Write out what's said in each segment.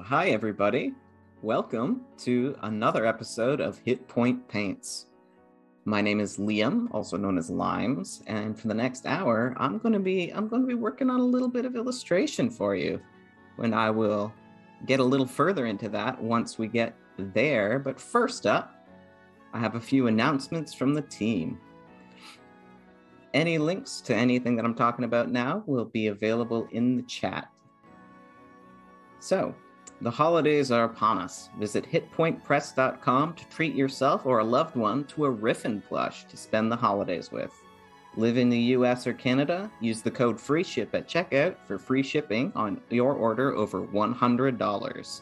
Hi everybody. Welcome to another episode of Hit Point Paints. My name is Liam, also known as Limes, and for the next hour, I'm going to be working on a little bit of illustration for you. When I will get a little further into that once we get there, but first up, I have a few announcements from the team. Any links to anything that I'm talking about now will be available in the chat. So, the holidays are upon us. Visit hitpointpress.com to treat yourself or a loved one to a Riffin plush to spend the holidays with. Live in the US or Canada? Use the code FREESHIP at checkout for free shipping on your order over $100.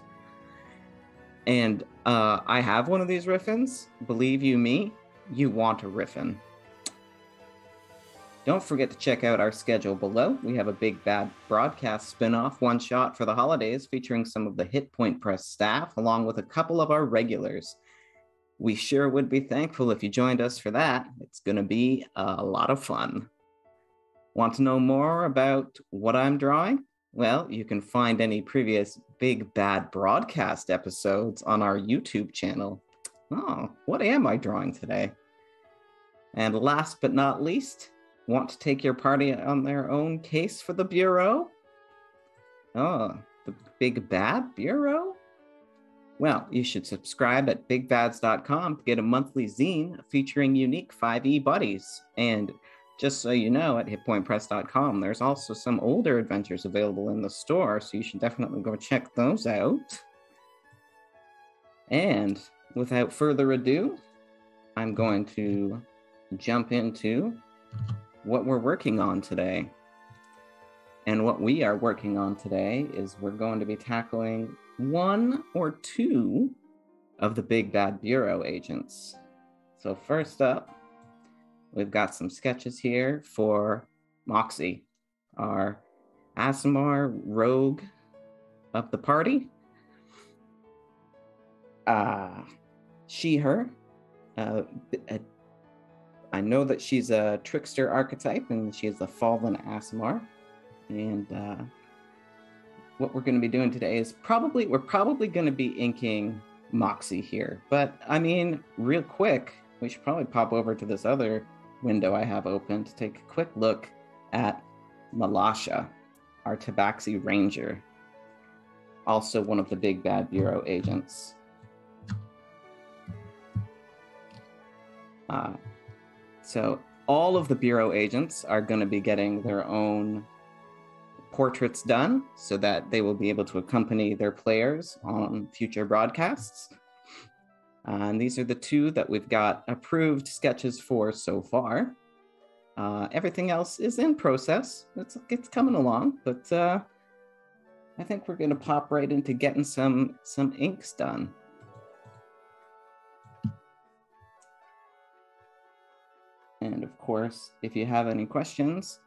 And I have one of these Riffins. Believe you me, you want a Riffin. Don't forget to check out our schedule below. We have a Big Bad broadcast spin-off one-shot for the holidays featuring some of the Hit Point Press staff along with a couple of our regulars. We sure would be thankful if you joined us for that. It's going to be a lot of fun. Want to know more about what I'm drawing? Well, you can find any previous Big Bad broadcast episodes on our YouTube channel. Oh, what am I drawing today? And last but not least, want to take your party on their own case for the Bureau? Oh, the Big Bad Bureau? Well, you should subscribe at bigbads.com to get a monthly zine featuring unique 5e buddies. And just so you know, at hitpointpress.com, there's also some older adventures available in the store, so you should definitely go check those out. And without further ado, I'm going to jump into what we're working on today. And what we are working on today is we're going to be tackling one or two of the Big Bad Bureau agents. So first up, we've got some sketches here for Moxie, our Aasimar rogue of the party. She, her. I know that she's a trickster archetype and she's a fallen Aasimar. And what we're going to be doing today is we're probably going to be inking Moxie here. But I mean, real quick, we should probably pop over to this other window I have open to take a quick look at Malasha, our Tabaxi Ranger, also one of the Big Bad Bureau agents. So all of the Bureau agents are going to be getting their own portraits done so that they will be able to accompany their players on future broadcasts. And these are the two that we've got approved sketches for so far. Everything else is in process. It's coming along, but I think we're going to pop right into getting some inks done. And of course, if you have any questions,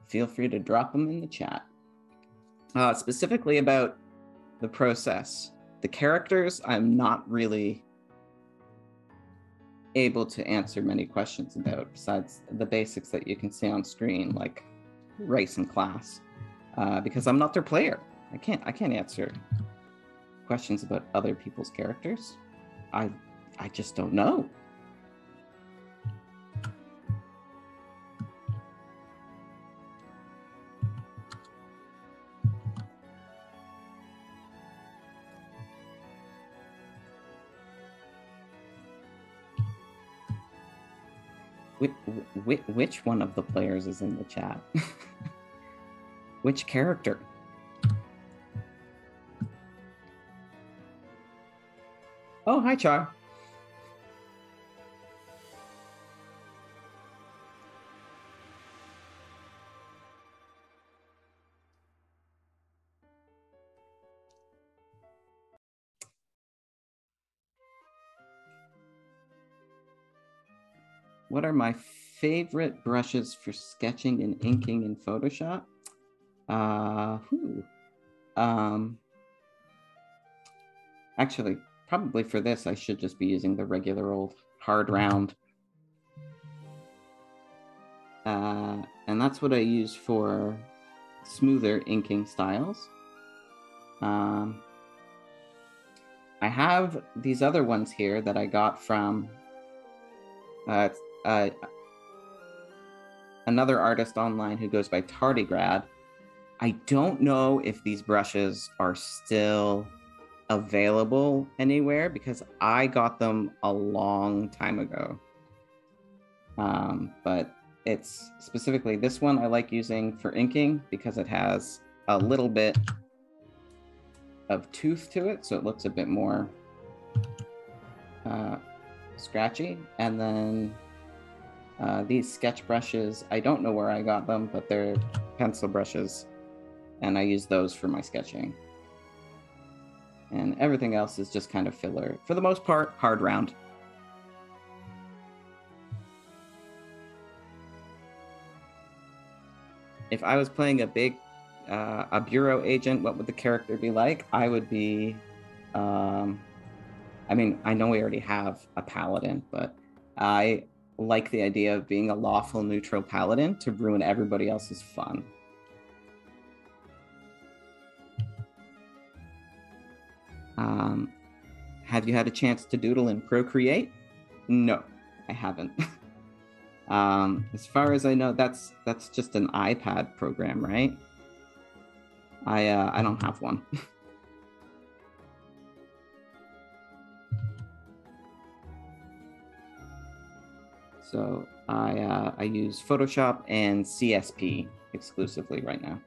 feel free to drop them in the chat. Specifically about the process. The characters, I'm not really able to answer many questions about, besides the basics that you can see on screen, like race and class, because I'm not their player. I can't answer questions about other people's characters. I just don't know. Which one of the players is in the chat? Which character? Oh, hi, Char. What are my favorite brushes for sketching and inking in Photoshop? Actually, probably for this, I should just be using the regular old hard round. And that's what I use for smoother inking styles. I have these other ones here that I got from uh, uh, another artist online who goes by Tardigrade. I don't know if these brushes are still available anywhere because I got them a long time ago. But it's specifically this one I like using for inking because it has a little bit of tooth to it, so it looks a bit more scratchy. And then these sketch brushes, I don't know where I got them, but they're pencil brushes, and I use those for my sketching. And everything else is just kind of filler. For the most part, hard round. If I was playing a bureau agent, what would the character be like? I would be, I mean, I know we already have a paladin, but I like the idea of being a lawful neutral paladin to ruin everybody else's fun. Have you had a chance to doodle in Procreate? No, I haven't. As far as I know, that's just an iPad program, right? I don't have one. So I use Photoshop and CSP exclusively right now.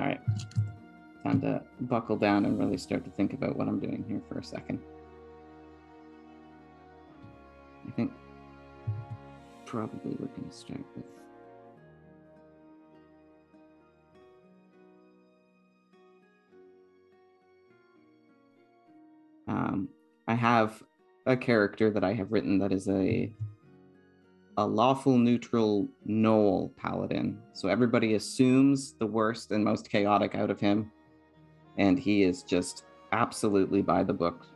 All right, time to buckle down and really start to think about what I'm doing here for a second. I think probably we're going to start with I have a character that I have written that is a lawful neutral Gnoll paladin. So everybody assumes the worst and most chaotic out of him, and he is just absolutely by the book,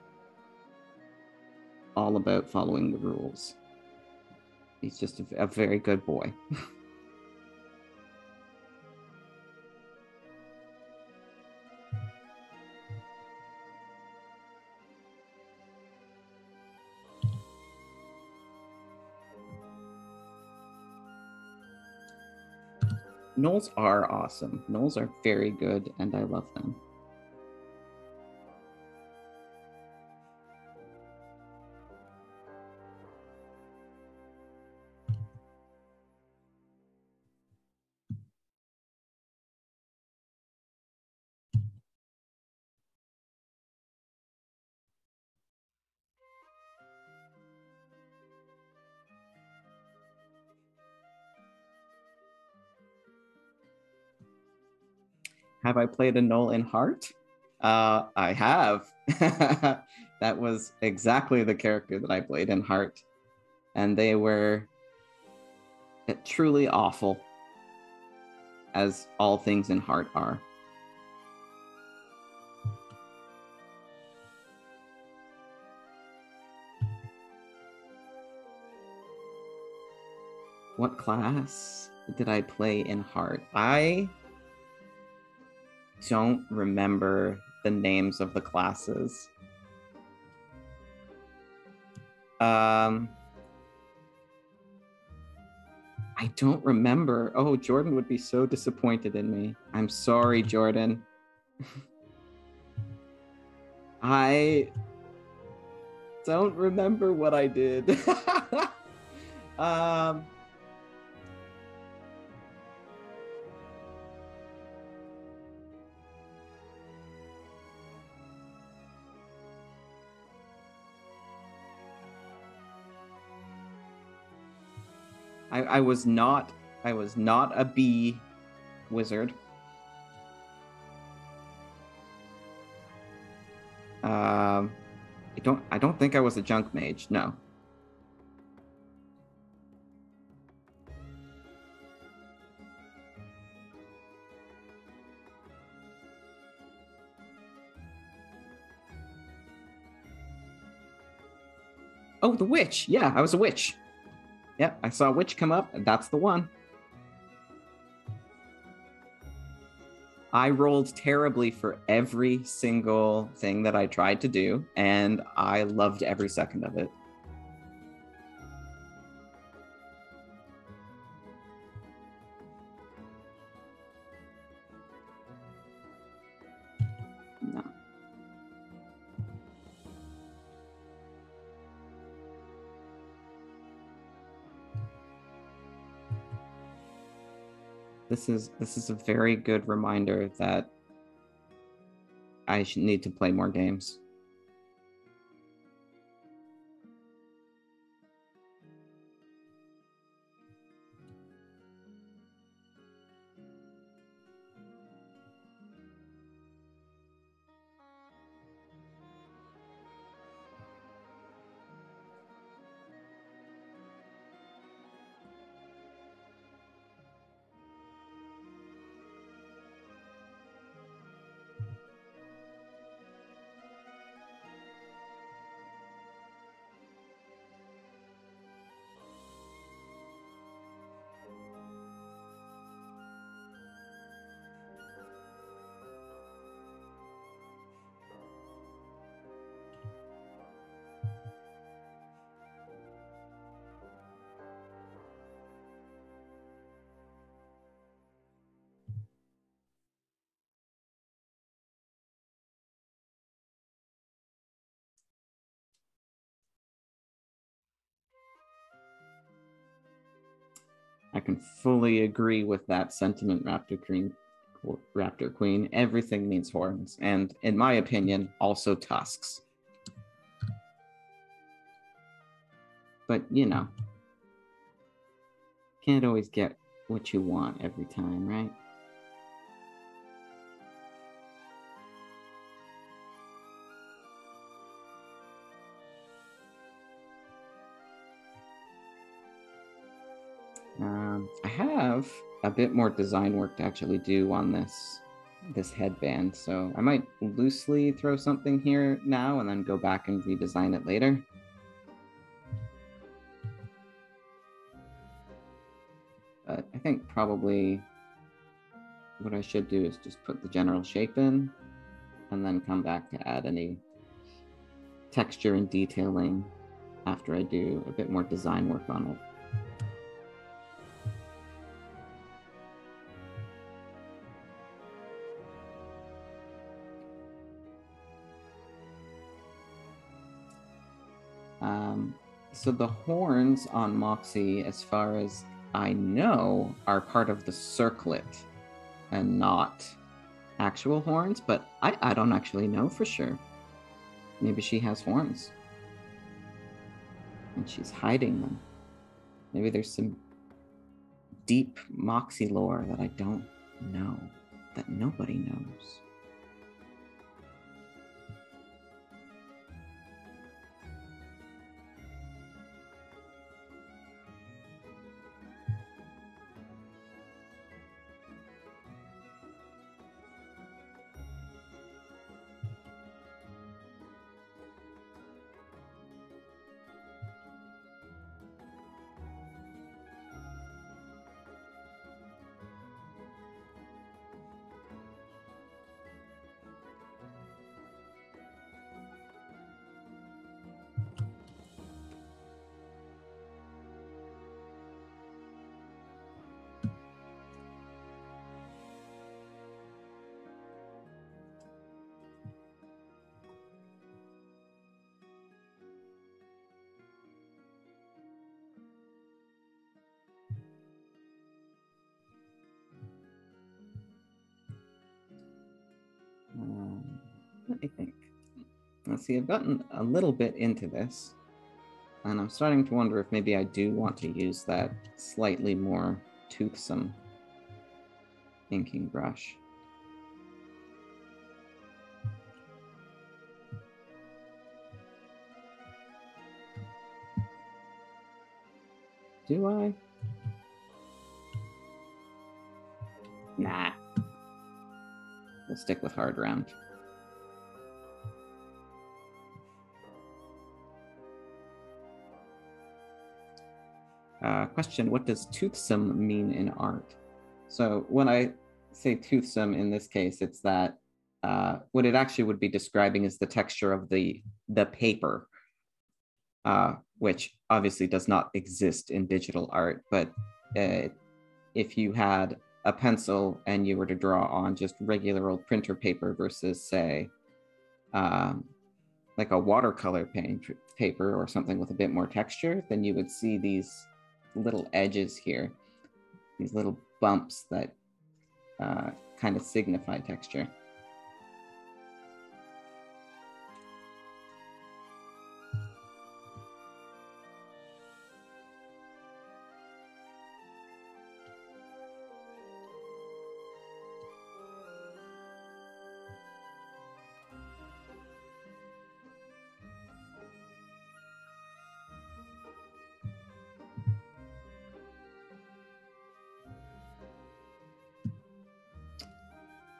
all about following the rules. He's just a very good boy. Gnolls are awesome. Gnolls are very good, and I love them. Have I played a Gnoll in Heart? I have. That was exactly the character that I played in Heart. And they were truly awful, as all things in Heart are. What class did I play in Heart? I don't remember the names of the classes. I don't remember. Oh, Jordan would be so disappointed in me. I'm sorry, Jordan. I don't remember what I did. I was not a bee wizard. I don't think I was a junk mage, no. Oh, the witch. Yeah, I was a witch. Yeah, I saw a witch come up, and that's the one. I rolled terribly for every single thing that I tried to do, and I loved every second of it. No. This is a very good reminder that I should need to play more games. I can fully agree with that sentiment, Raptor Queen. Everything needs horns, and in my opinion, also tusks. But, you know, can't always get what you want every time, right? I have a bit more design work to actually do on this headband, so I might loosely throw something here now and then go back and redesign it later. But I think probably what I should do is just put the general shape in and then come back to add any texture and detailing after I do a bit more design work on it. So the horns on Moxie, as far as I know, are part of the circlet and not actual horns, but I don't actually know for sure. Maybe she has horns and she's hiding them. Maybe there's some deep Moxie lore that I don't know, that nobody knows. Let me think. Let's see, I've gotten a little bit into this, and I'm starting to wonder if maybe I do want to use that slightly more toothsome inking brush. Do I? Nah. We'll stick with hard round. Question, what does toothsome mean in art? So when I say toothsome in this case, it's that what it actually would be describing is the texture of the paper, which obviously does not exist in digital art. But if you had a pencil and you were to draw on just regular old printer paper versus, say, like a watercolor paper or something with a bit more texture, then you would see these little edges here, these little bumps that kind of signify texture.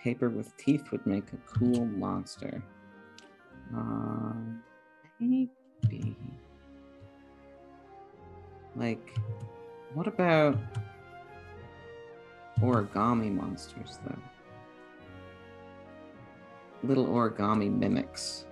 Paper with teeth would make a cool monster. Maybe. Like, what about origami monsters, though? Little origami mimics.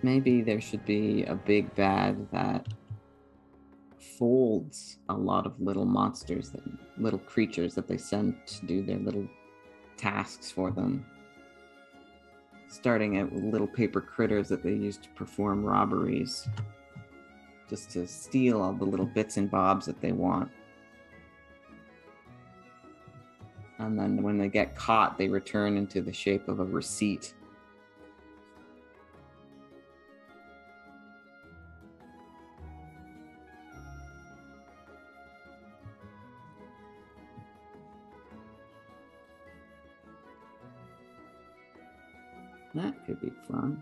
Maybe there should be a big bad that folds a lot of little monsters, little creatures that they send to do their little tasks for them. Starting out with little paper critters that they use to perform robberies, just to steal all the little bits and bobs that they want. And then when they get caught, they return into the shape of a receipt. That could be fun.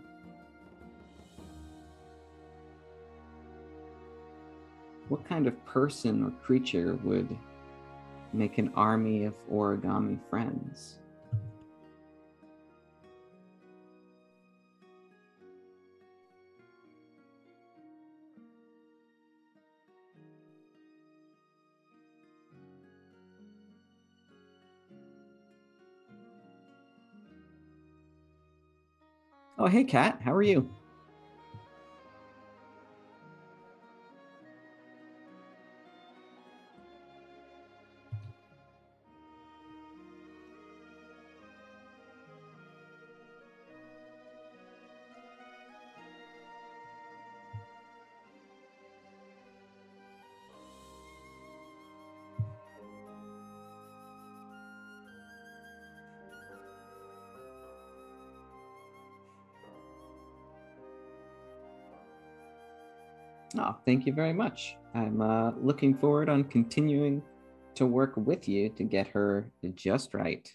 What kind of person or creature would make an army of origami friends? Oh, hey, Kat, how are you? Oh, thank you very much. I'm looking forward on continuing to work with you to get her just right.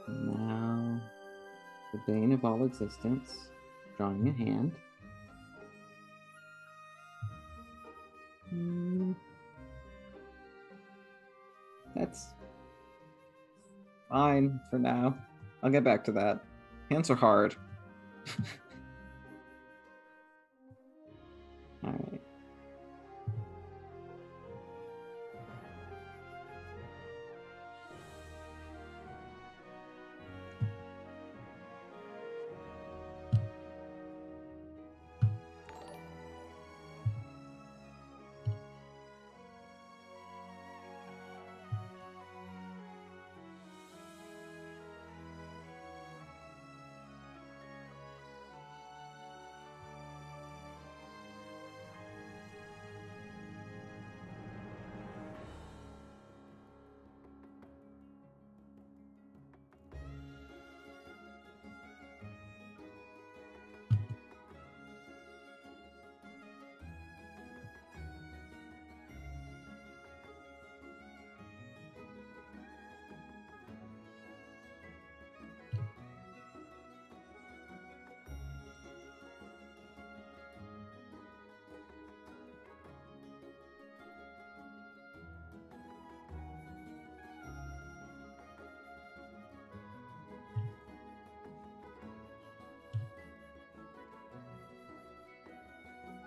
Now, the bane of all existence, drawing a hand. That's fine for now. I'll get back to that. Hands are hard. All right.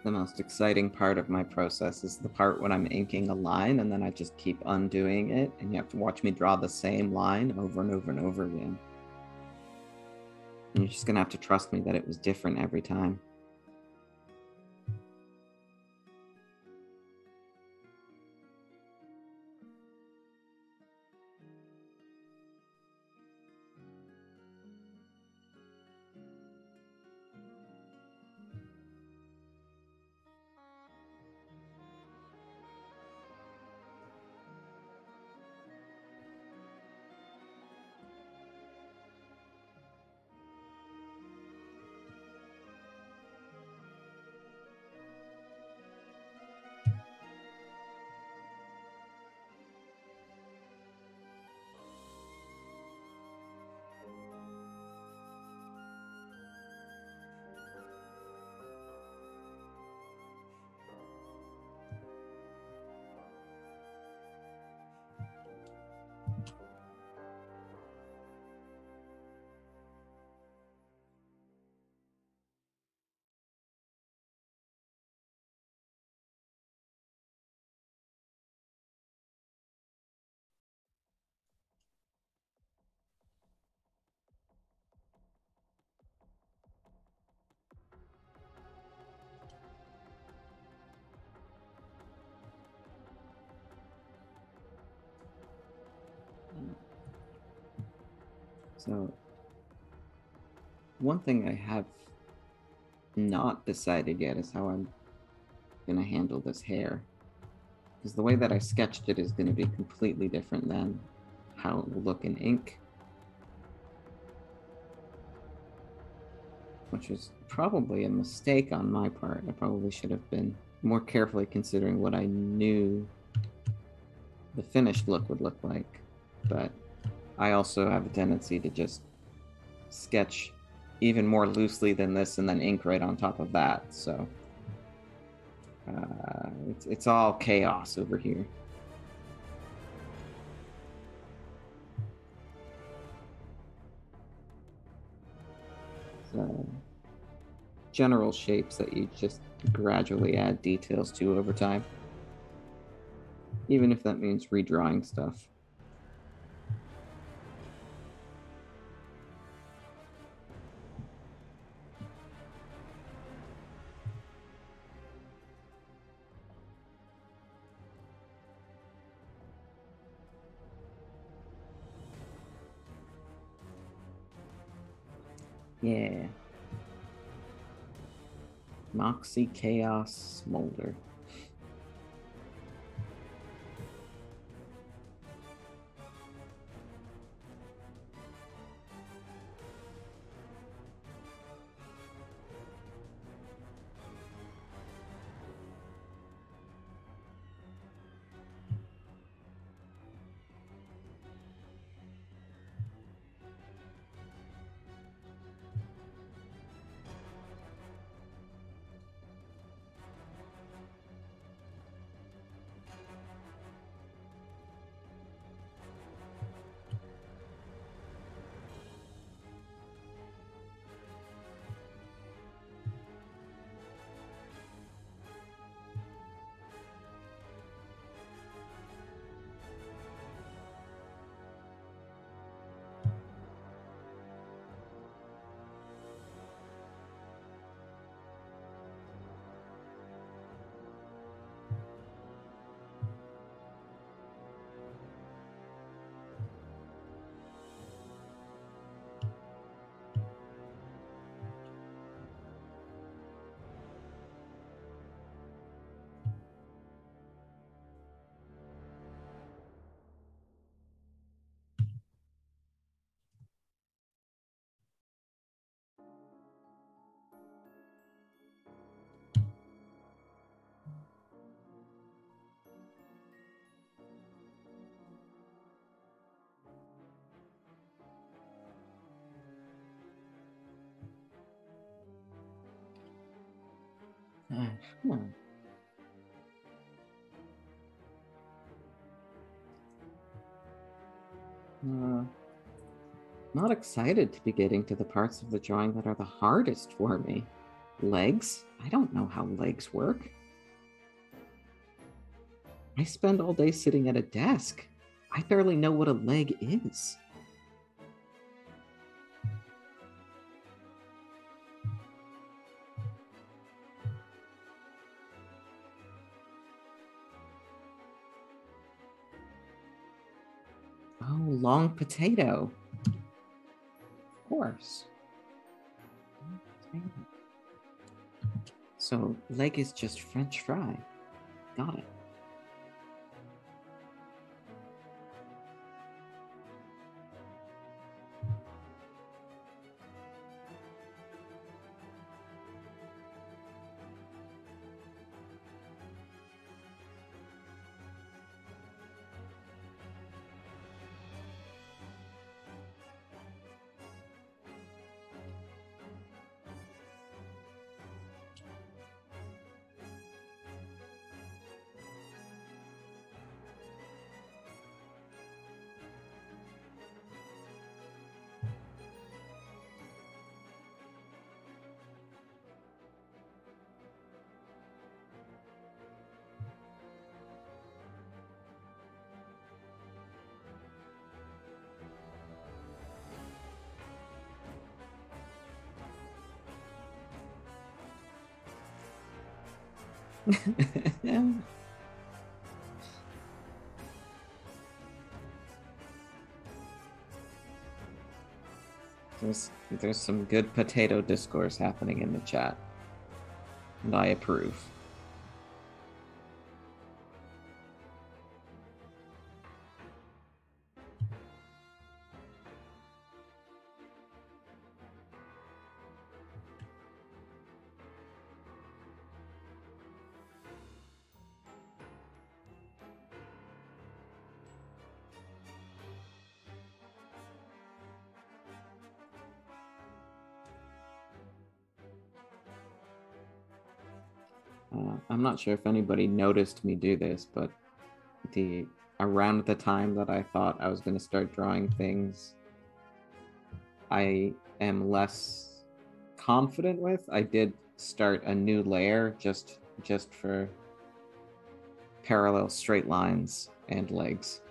The most exciting part of my process is the part when I'm inking a line and then I just keep undoing it, and you have to watch me draw the same line over and over and over again. And you're just gonna have to trust me that it was different every time. So, one thing I have not decided yet is how I'm gonna handle this hair. Because the way that I sketched it is gonna be completely different than how it will look in ink. Which was probably a mistake on my part. I probably should have been more carefully considering what I knew the finished look would look like. But I also have a tendency to just sketch even more loosely than this and then ink right on top of that. So it's all chaos over here. So general shapes that you just gradually add details to over time, even if that means redrawing stuff. Yeah. Moxie Chaos Smolder. Not excited to be getting to the parts of the drawing that are the hardest for me. Legs? I don't know how legs work. I spend all day sitting at a desk. I barely know what a leg is. Oh, long potato. Of course. So, leg is just French fry. Got it. There's some good potato discourse happening in the chat, and I approve. I'm not sure if anybody noticed me do this, but around the time that I thought I was going to start drawing things I am less confident with, I did start a new layer just for parallel straight lines and legs.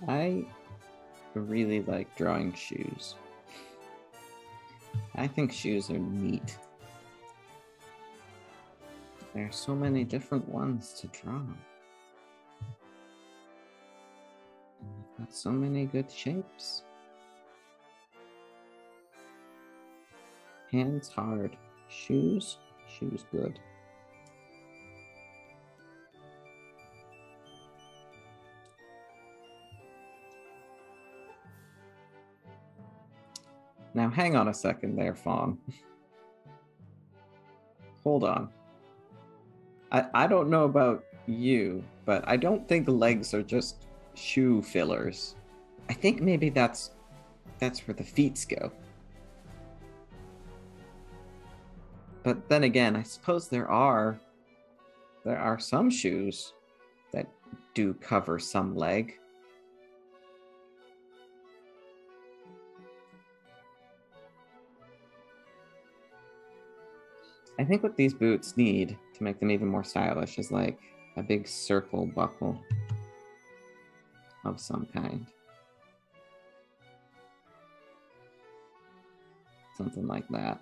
I really like drawing shoes. I think shoes are neat. There are so many different ones to draw. And they've got so many good shapes. Hands hard. Shoes good. Now hang on a second there, Fawn. Hold on. I don't know about you, but I don't think legs are just shoe fillers. I think maybe that's where the feet go. But then again, I suppose there are some shoes that do cover some leg. I think what these boots need to make them even more stylish is like a big circle buckle of some kind. Something like that.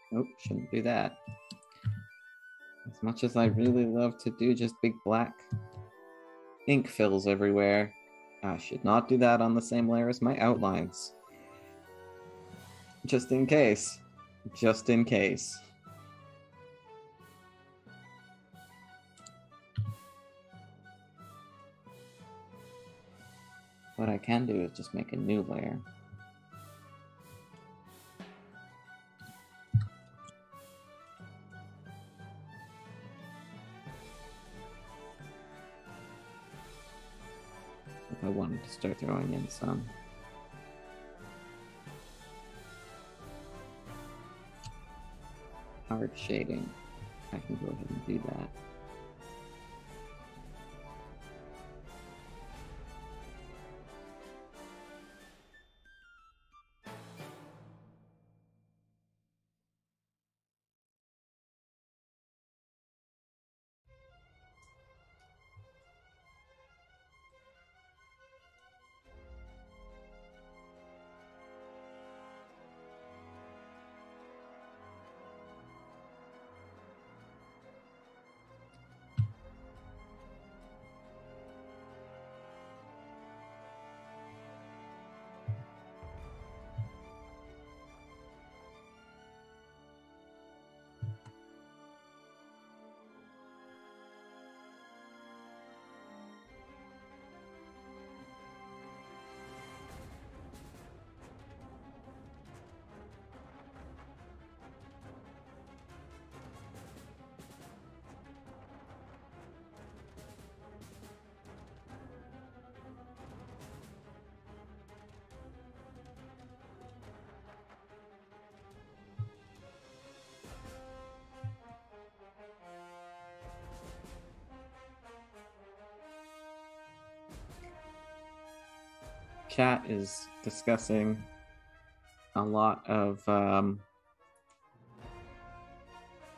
Nope, shouldn't do that. As much as I really love to do just big black ink fills everywhere, I should not do that on the same layer as my outlines. Just in case. Just in case. What I can do is just make a new layer. If I wanted to start throwing in some hard shading, I can go ahead and do that. Chat is discussing a lot of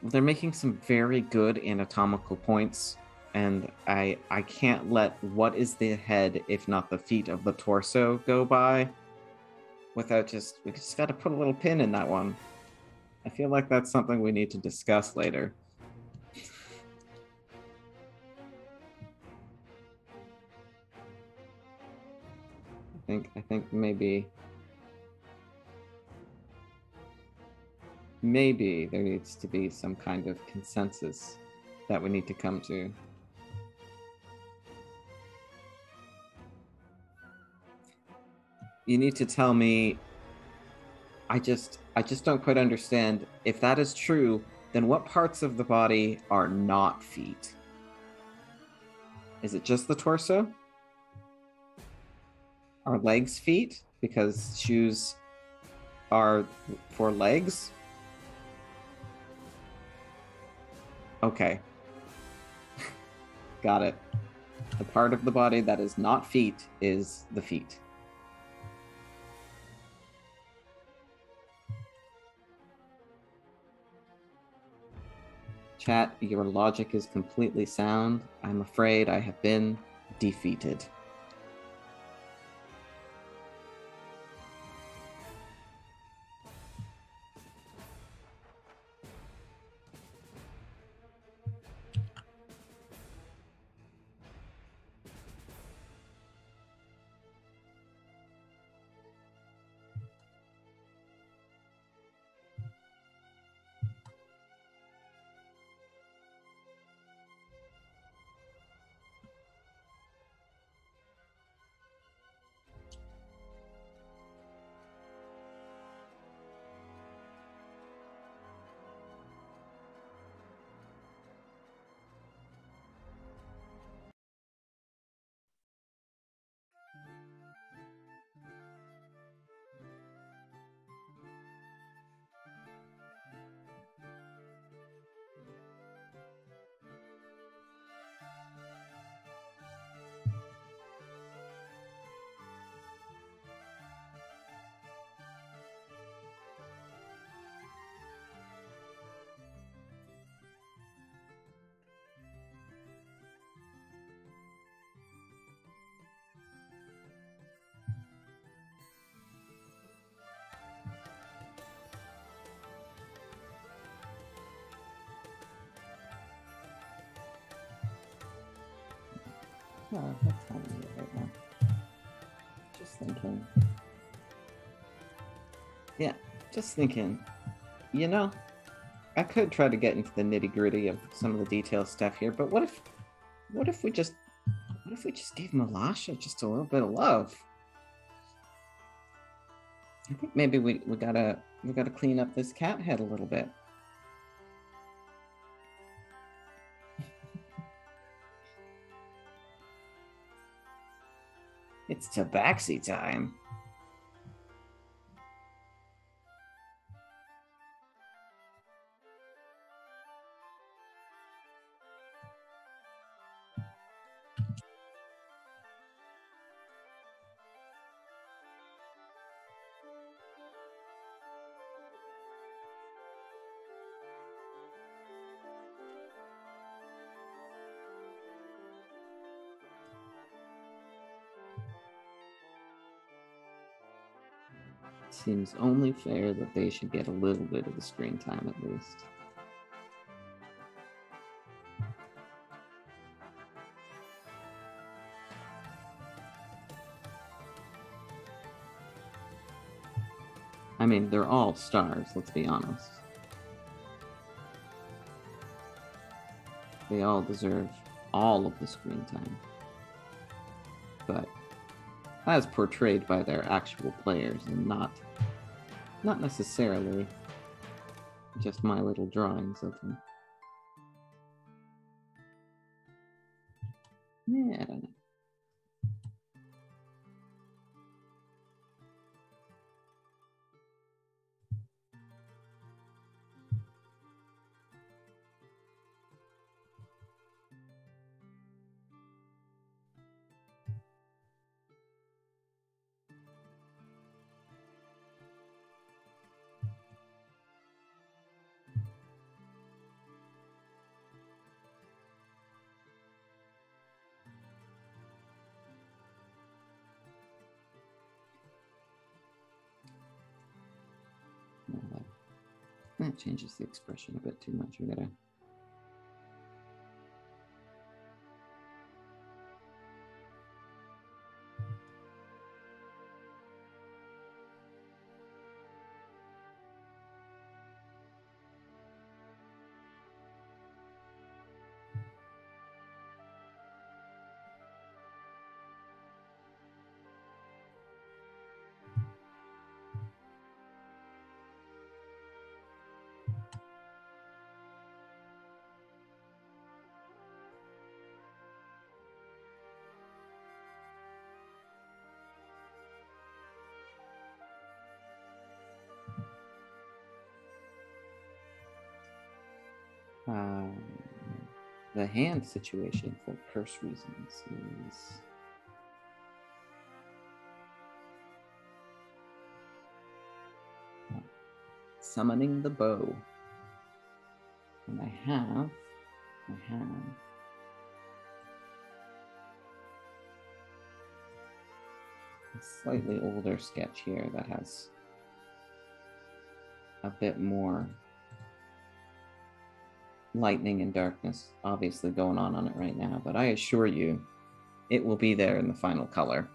they're making some very good anatomical points, and I can't let what is the head if not the feet of the torso go by without we just got to put a little pin in that one. I feel like that's something we need to discuss later. I think maybe there needs to be some kind of consensus that we need to come to. You need to tell me. I just don't quite understand. If that is true, then what parts of the body are not feet? Is it just the torso? Are legs feet? Because shoes are for legs? Okay. Got it. The part of the body that is not feet is the feet. Chat, your logic is completely sound. I'm afraid I have been defeated. Oh, what time is it right now? Just thinking. Yeah, just thinking. You know, I could try to get into the nitty-gritty of some of the detail stuff here, but what if we just gave Malasha just a little bit of love? I think maybe we gotta clean up this cat head a little bit. It's tabaxi time. Seems only fair that they should get a little bit of the screen time at least. I mean, they're all stars, let's be honest. They all deserve all of the screen time. But as portrayed by their actual players and not necessarily just my little drawings of them. Yeah, I don't know. That changes the expression a bit too much. We gotta. The hand situation for curse reasons is summoning the bow. And I have a slightly older sketch here that has a bit more lightning and darkness obviously going on it right now, but I assure you it will be there in the final color.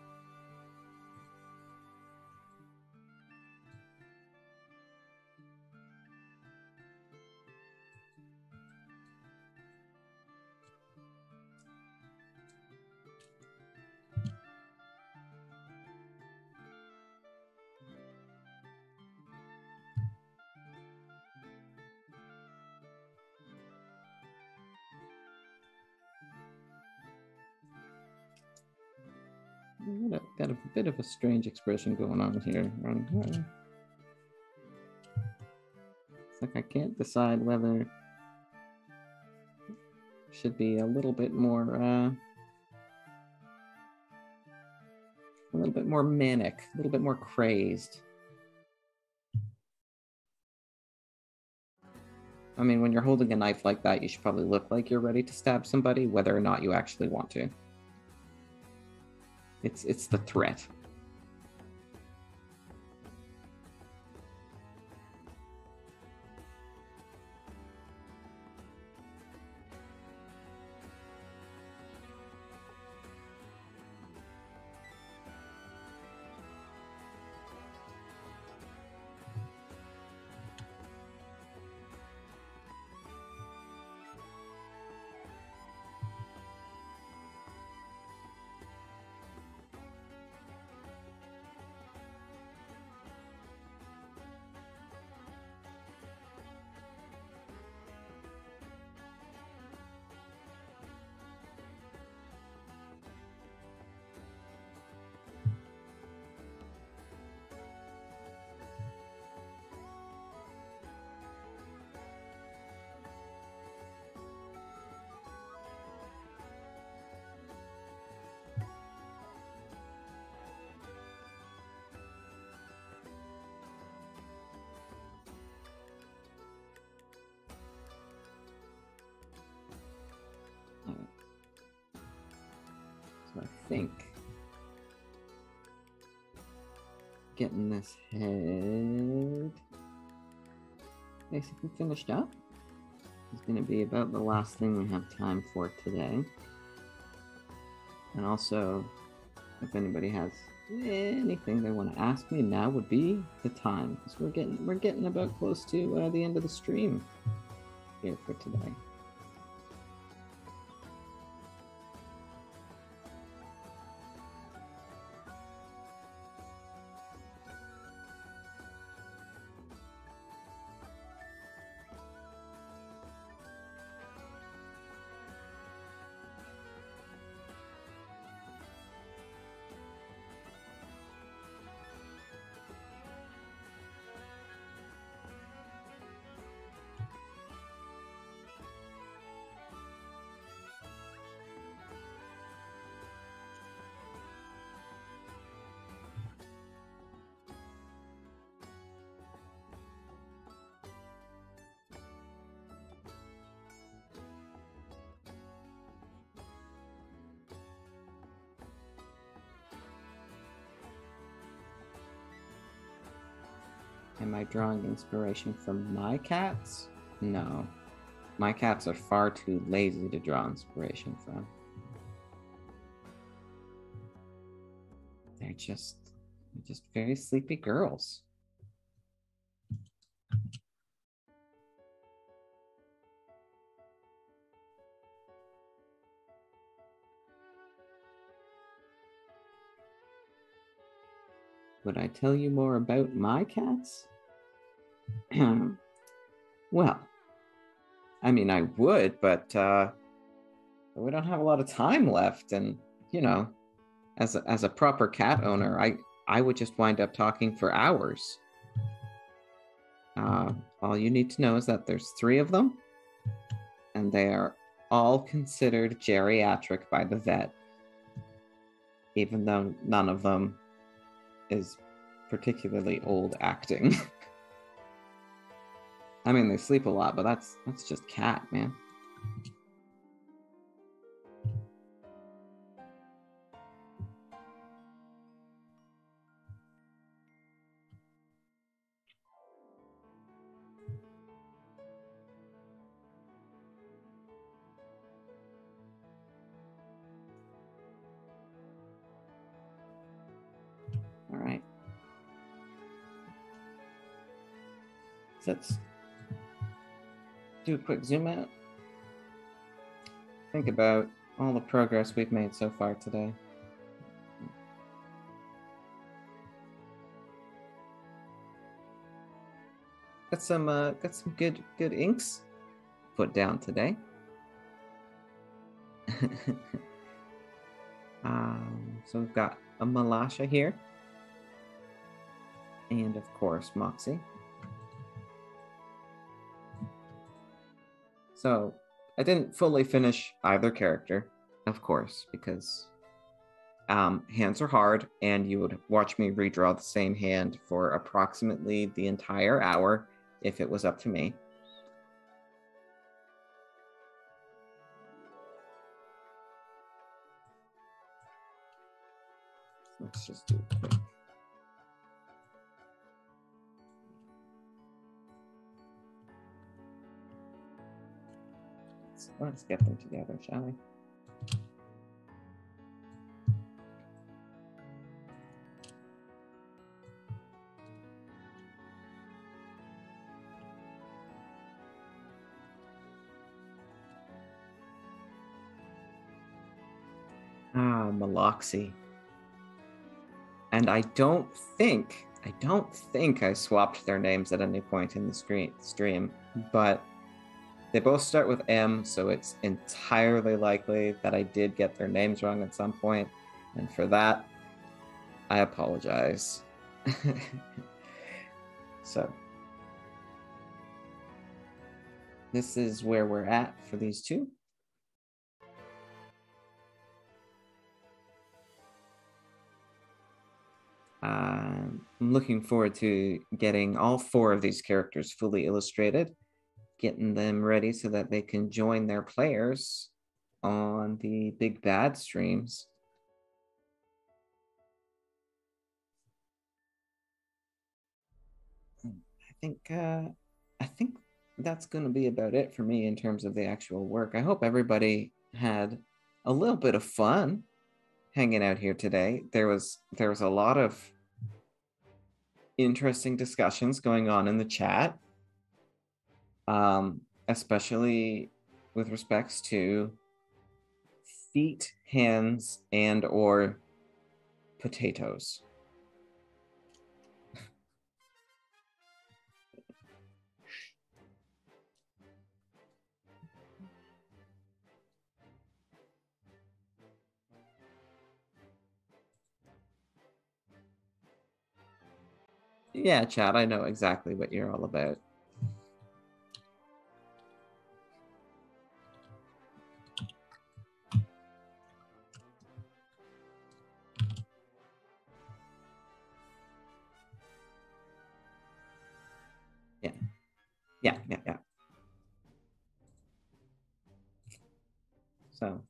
Got a bit of a strange expression going on here. It's like I can't decide whether it should be a little bit more manic, a little bit more crazed. I mean, when you're holding a knife like that, you should probably look like you're ready to stab somebody, whether or not you actually want to. It's the threat. getting this head basically finished up. It's going to be about the last thing we have time for today. And also, if anybody has anything they want to ask me, now would be the time, because we're getting about close to the end of the stream here for today. Am I drawing inspiration from my cats? No. My cats are far too lazy to draw inspiration from. They're just very sleepy girls. Would I tell you more about my cats? Well, I mean, I would, but we don't have a lot of time left. And, you know, as a proper cat owner, I would just wind up talking for hours. All you need to know is that there's 3 of them, and they are all considered geriatric by the vet, even though none of them is particularly old acting. I mean, they sleep a lot, but that's just cat, man. All right. So let's do a quick zoom out. Think about all the progress we've made so far today. Got some good inks put down today. So we've got a Malasha here, and of course Moxie. So I didn't fully finish either character, of course, because hands are hard, and you would watch me redraw the same hand for approximately the entire hour if it was up to me. Let's just do it quick. Let's get them together, shall we? Moxie. And I don't think I swapped their names at any point in the stream, but they both start with M, so it's entirely likely that I did get their names wrong at some point, and for that, I apologize. So, this is where we're at for these two. I'm looking forward to getting all 4 of these characters fully illustrated, getting them ready so that they can join their players on the Big Bad streams. I think that's going to be about it for me in terms of the actual work. I hope everybody had a little bit of fun hanging out here today. There was a lot of interesting discussions going on in the chat, especially with respects to feet, hands, and or potatoes. Yeah, chat, I know exactly what you're all about. Yeah, yeah, yeah, yeah. So,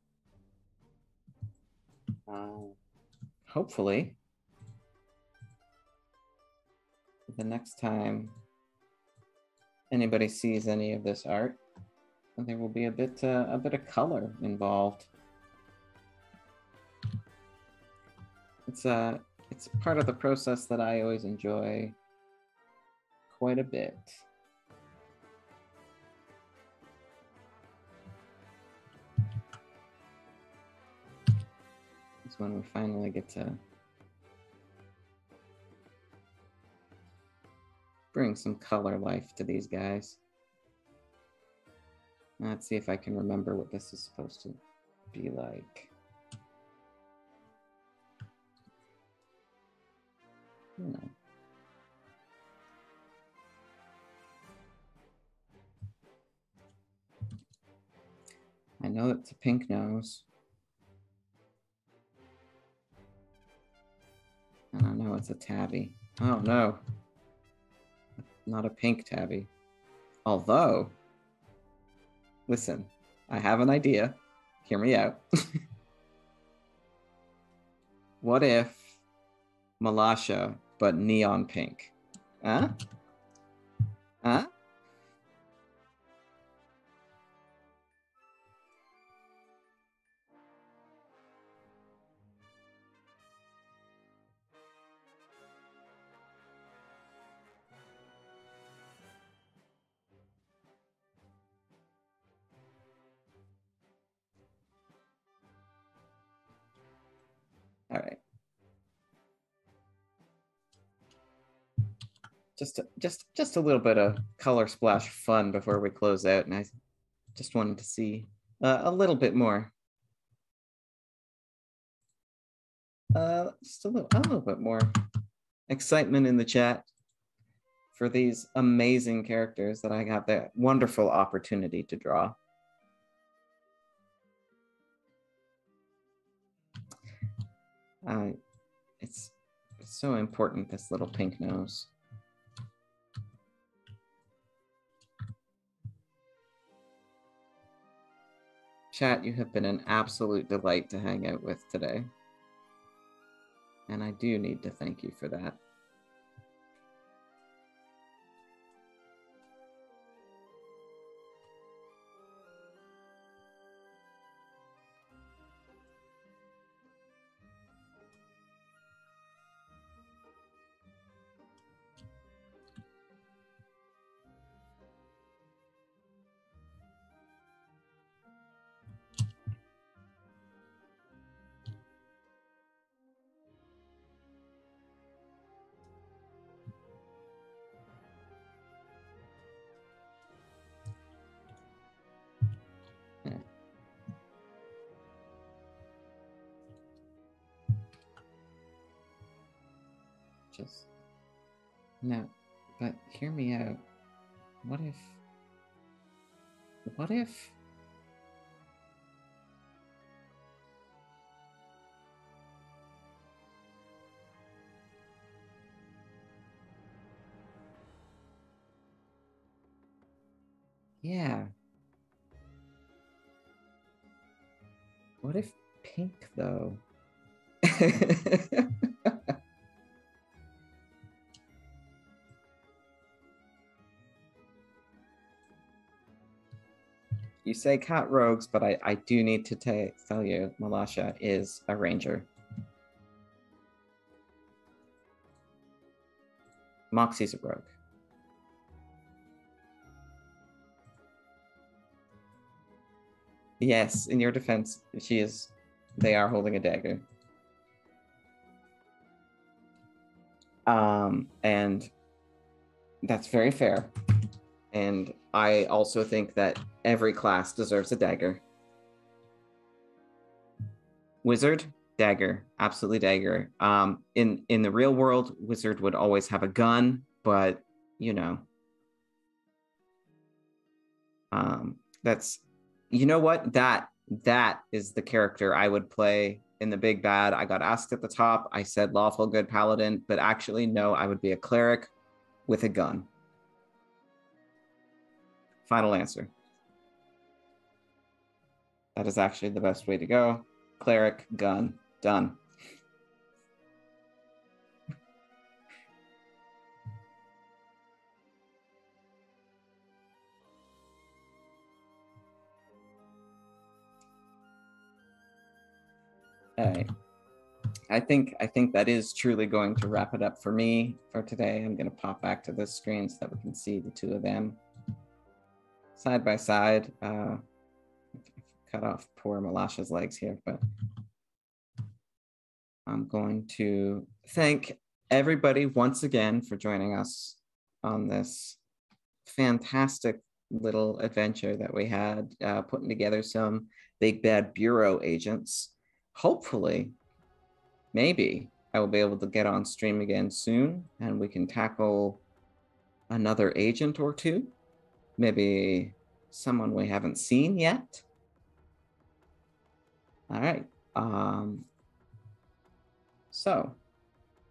hopefully, the next time anybody sees any of this art, there will be a bit of color involved. It's part of the process that I always enjoy quite a bit. It's when we finally get to bring some color life to these guys. Let's see if I can remember what this is supposed to be like. I know it's a pink nose. And I know it's a tabby. Oh no, not a pink tabby. Although, listen, I have an idea. Hear me out. What if Malasha, but neon pink? Huh? Huh? All right. Just a little bit of color splash fun before we close out, and I just wanted to see a little bit more. Just a little bit more excitement in the chat for these amazing characters that I got the wonderful opportunity to draw. It's so important, this little pink nose. Chat, you have been an absolute delight to hang out with today. And I do need to thank you for that. Just no, but hear me out. What if yeah, what if pink though? You say cat rogues, but I do need to tell you, Malasha is a ranger. Moxie's a rogue. Yes, in your defense, they are holding a dagger. And that's very fair. And I also think that every class deserves a dagger. Wizard, dagger, absolutely dagger. In the real world, wizard would always have a gun, but that's, you know what? That is the character I would play in the big bad. I got asked at the top. I said lawful good paladin, but actually no, I would be a cleric with a gun. Final answer. That is actually the best way to go. Cleric, gun, done. I think that is truly going to wrap it up for me for today. I'm going to pop back to this screen so that we can see the two of them side by side. Cut off poor Malasha's legs here, but I'm going to thank everybody once again for joining us on this fantastic little adventure that we had, putting together some big bad bureau agents. Hopefully, maybe I will be able to get on stream again soon and we can tackle another agent or two. Maybe someone we haven't seen yet. All right. So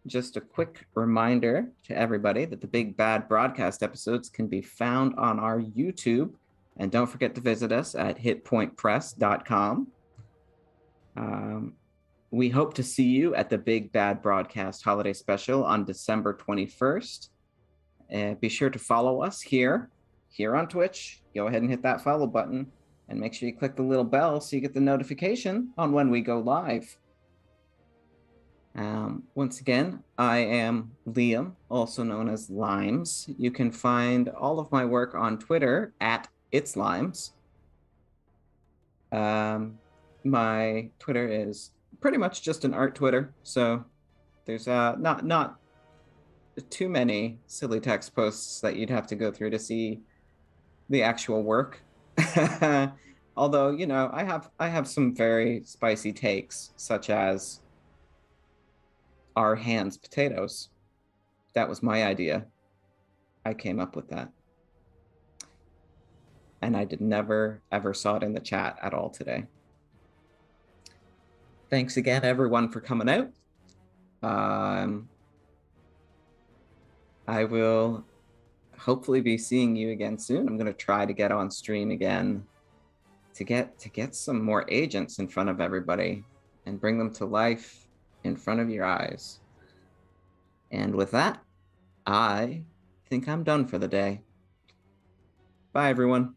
just a quick reminder to everybody that the Big Bad broadcast episodes can be found on our YouTube. And don't forget to visit us at hitpointpress.com. We hope to see you at the Big Bad Broadcast Holiday Special on December 21st. Be sure to follow us here on Twitch. Go ahead and hit that follow button and make sure you click the little bell so you get the notification on when we go live. Once again, I am Liam, also known as Limes. You can find all of my work on Twitter at It's Limes. My Twitter is pretty much just an art Twitter, so there's not too many silly text posts that you'd have to go through to see the actual work. Although, I have some very spicy takes, such as our hands potatoes. That was my idea. I came up with that. And I never ever saw it in the chat at all today. Thanks again, everyone, for coming out. I will hopefully be seeing you again soon. I'm going to try to get on stream again to get some more agents in front of everybody and bring them to life in front of your eyes. And with that, I think I'm done for the day. Bye, everyone.